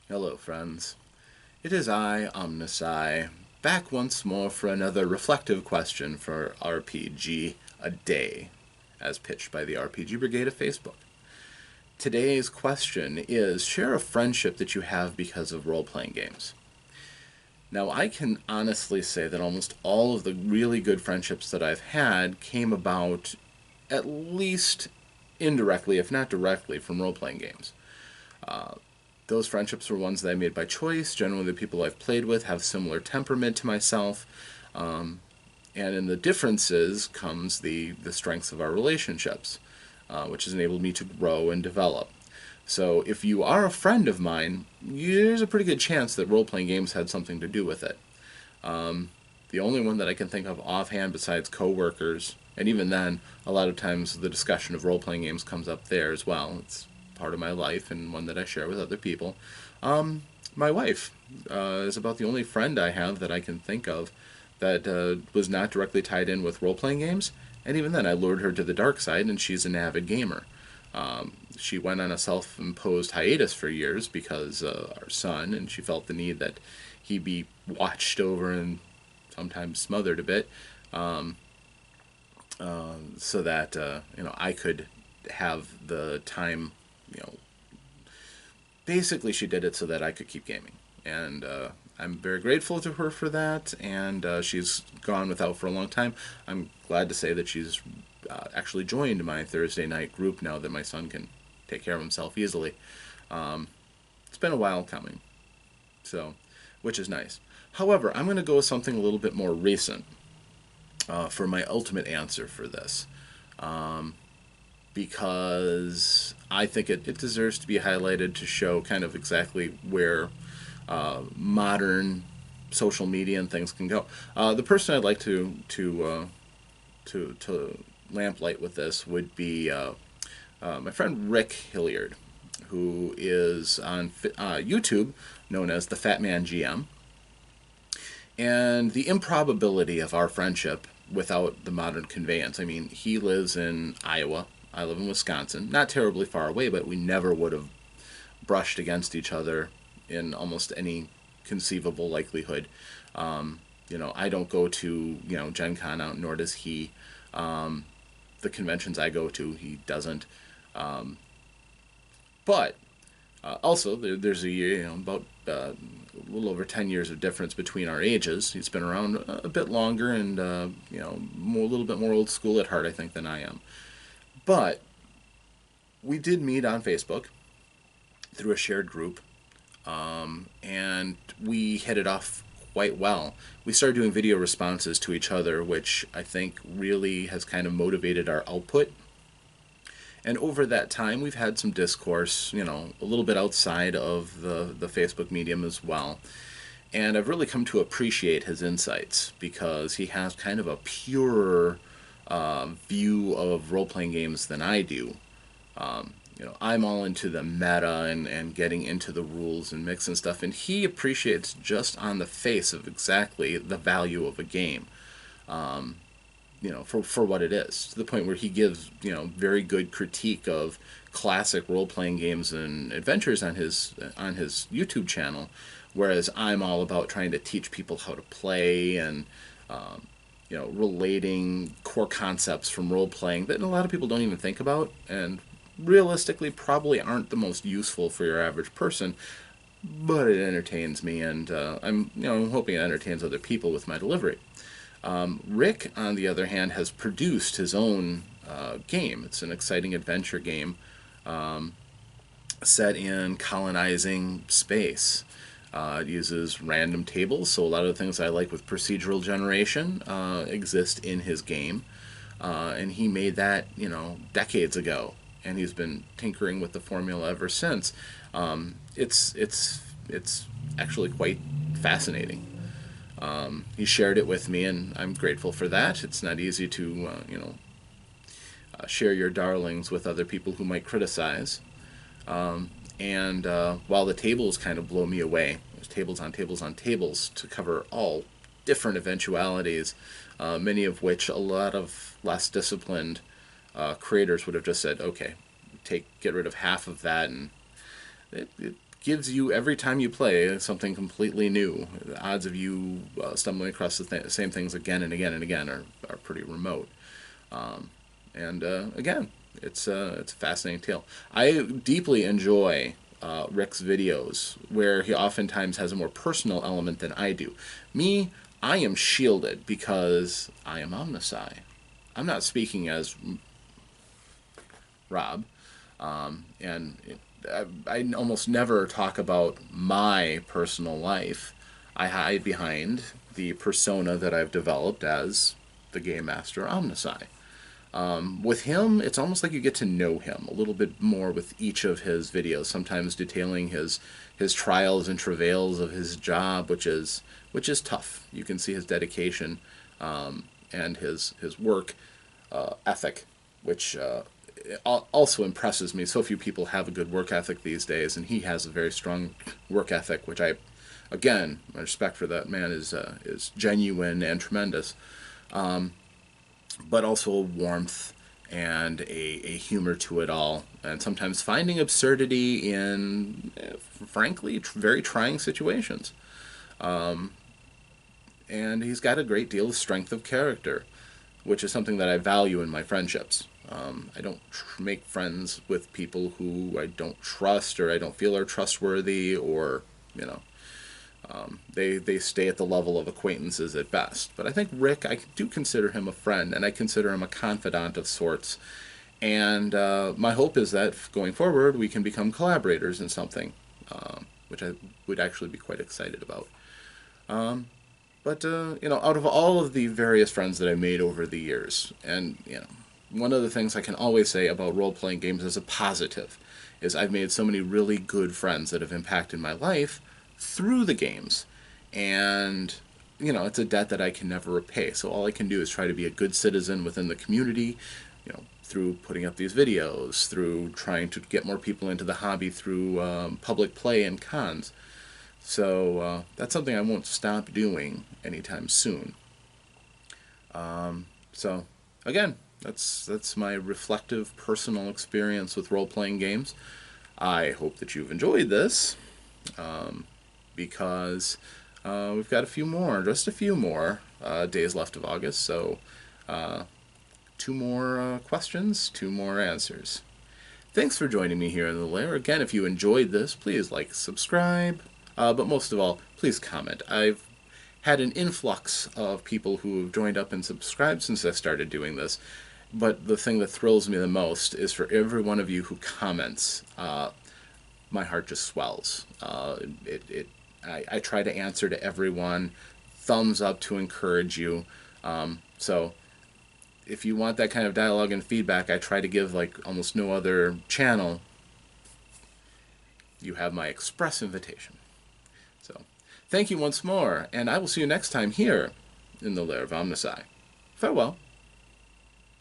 Hello, friends. It is I, OmnusI, back once more for another reflective question for RPG a Day, as pitched by the RPG Brigade of Facebook. Today's question is share a friendship that you have because of role playing games. Now, I can honestly say that almost all of the really good friendships that I've had came about at least indirectly, if not directly, from role playing games. Those friendships were ones that I made by choice. Generally, the people I've played with have similar temperament to myself. And in the differences comes the strengths of our relationships, which has enabled me to grow and develop. So if you are a friend of mine, there's a pretty good chance that role-playing games had something to do with it. The only one that I can think of offhand besides coworkers, and even then, a lot of times the discussion of role-playing games comes up there as well. It's part of my life and one that I share with other people. My wife is about the only friend I have that I can think of that was not directly tied in with role-playing games. And even then, I lured her to the dark side, and she's an avid gamer. She went on a self-imposed hiatus for years because our son, and she felt the need that he be watched over and sometimes smothered a bit, so that I could have the time. You know, basically, she did it so that I could keep gaming, and I'm very grateful to her for that. And she's gone without for a long time. I'm glad to say that she's actually joined my Thursday night group now that my son can take care of himself easily. It's been a while coming, so which is nice. However, I'm going to go with something a little bit more recent for my ultimate answer for this, because I think it deserves to be highlighted to show kind of exactly where modern social media and things can go. The person I'd like to lamplight with this would be my friend Rick Hilliard, who is on YouTube known as the Fat Man GM. And the improbability of our friendship without the modern conveyance. I mean, he lives in Iowa. I live in Wisconsin. Not terribly far away, but we never would have brushed against each other in almost any conceivable likelihood. I don't go to, Gen Con out, nor does he. The conventions I go to, he doesn't. But also, there's a year, about a little over 10 years of difference between our ages. He's been around a bit longer and, a little bit more old school at heart, I think, than I am. But we did meet on Facebook through a shared group, and we hit it off quite well. We started doing video responses to each other, which I think really has kind of motivated our output. And over that time, we've had some discourse, a little bit outside of the Facebook medium as well. And I've really come to appreciate his insights because he has kind of a purer view of role playing games than I do. I'm all into the meta and getting into the rules and mix and stuff, and he appreciates just on the face of exactly the value of a game. For what it is, to the point where he gives, very good critique of classic role-playing games and adventures on his YouTube channel, whereas I'm all about trying to teach people how to play and, relating core concepts from role-playing that a lot of people don't even think about and realistically probably aren't the most useful for your average person, but it entertains me, and I'm hoping it entertains other people with my delivery. Rick, on the other hand, has produced his own game. It's an exciting adventure game set in colonizing space. It uses random tables, so a lot of the things I like with procedural generation exist in his game. And he made that, decades ago, and he's been tinkering with the formula ever since. It's actually quite fascinating. He shared it with me, and I'm grateful for that. It's not easy to, share your darlings with other people who might criticize. And while the tables kind of blow me away, there's tables on tables on tables to cover all different eventualities, many of which a lot of less disciplined creators would have just said, okay, get rid of half of that, and it gives you, every time you play, something completely new. The odds of you stumbling across the same things again and again and again are pretty remote. And again, it's a fascinating tale. I deeply enjoy Rick's videos, where he oftentimes has a more personal element than I do. Me, I am shielded because I am OmnusI. I'm not speaking as Rob, and I almost never talk about my personal life. I hide behind the persona that I've developed as the Game Master OmnusI. With him, it's almost like you get to know him a little bit more with each of his videos, sometimes detailing his trials and travails of his job, which is tough. You can see his dedication and his work ethic, which also impresses me. So few people have a good work ethic these days, and he has a very strong work ethic, which again, my respect for that man is genuine and tremendous. But also a warmth and a humor to it all, and sometimes finding absurdity in, frankly, very trying situations. And he's got a great deal of strength of character, which is something that I value in my friendships. I don't make friends with people who I don't trust or I don't feel are trustworthy, or, you know, they stay at the level of acquaintances at best. But I think Rick, I do consider him a friend, and I consider him a confidant of sorts. And my hope is that going forward, we can become collaborators in something, which I would actually be quite excited about. But out of all of the various friends that I made over the years, and one of the things I can always say about role-playing games as a positive is I've made so many really good friends that have impacted my life through the games. And it's a debt that I can never repay. So all I can do is try to be a good citizen within the community, through putting up these videos, through trying to get more people into the hobby through public play and cons. So that's something I won't stop doing anytime soon. So again, that's my reflective personal experience with role-playing games. I hope that you've enjoyed this, because we've got just a few more days left of August. So two more questions, two more answers. Thanks for joining me here in the Lair. Again, if you enjoyed this, please like, subscribe, but most of all, please comment. I've had an influx of people who have joined up and subscribed since I started doing this, but the thing that thrills me the most is for every one of you who comments. My heart just swells. I try to answer to everyone. Thumbs up to encourage you. So if you want that kind of dialogue and feedback, I try to give like almost no other channel. You have my express invitation. So thank you once more, and I will see you next time here in the Lair of OmnusI. Farewell.